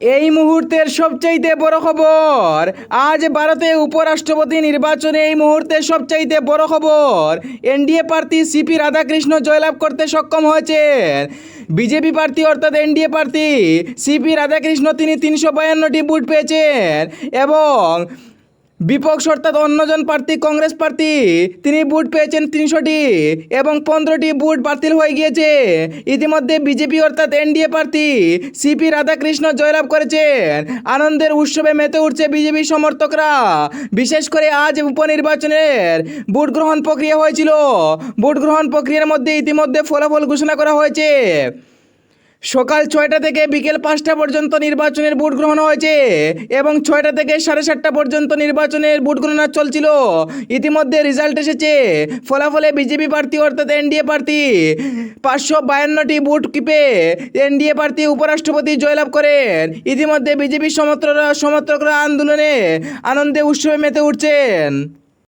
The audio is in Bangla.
এই মুহূর্তের সবচাইতে বড় খবর, আজ ভারতে উপরাষ্ট্রপতি নির্বাচনে এই মুহূর্তে সবচাইতে বড় খবর, এনডিএ প্রার্থী সিপি রাধাকৃষ্ণ জয়লাভ করতে সক্ষম হয়েছেন। বিজেপি প্রার্থী অর্থাৎ এনডিএ প্রার্থী সিপি রাধাকৃষ্ণ তিনি 352টি ভোট পেয়েছেন এবং বিপক্ষ অর্থাৎ অন্যজন প্রার্থী কংগ্রেস প্রার্থী তিনি ভোট পেয়েছেন 300টি এবং 15টি ভোট বাতিল হয়ে গিয়েছে। ইতিমধ্যে বিজেপি অর্থাৎ এনডিএ প্রার্থী সিপি রাধাকৃষ্ণ জয়লাভ করেছেন। আনন্দের উৎসবে মেতে উঠছে বিজেপি সমর্থকরা। বিশেষ করে আজ উপনির্বাচনের ভোট গ্রহণ প্রক্রিয়া হয়েছিল। ভোট গ্রহণ প্রক্রিয়ার মধ্যে ইতিমধ্যে ফলাফল ঘোষণা করা হয়েছে। সকাল 6টা থেকে বিকেল 5টা পর্যন্ত নির্বাচনের ভোট গ্রহণ হয়েছে এবং 6টা থেকে 7:30 পর্যন্ত নির্বাচনের ভোট গণনা চলছিল। ইতিমধ্যে রেজাল্ট এসেছে। ফলাফলে বিজেপি প্রার্থী অর্থাৎ এনডিএ প্রার্থী 552টি ভোট পেয়ে এনডিএ প্রার্থী উপরাষ্ট্রপতি জয়লাভ করেন। ইতিমধ্যে বিজেপি সমর্থকরা আন্দোলনে আনন্দে উৎসবে মেতে উঠছেন।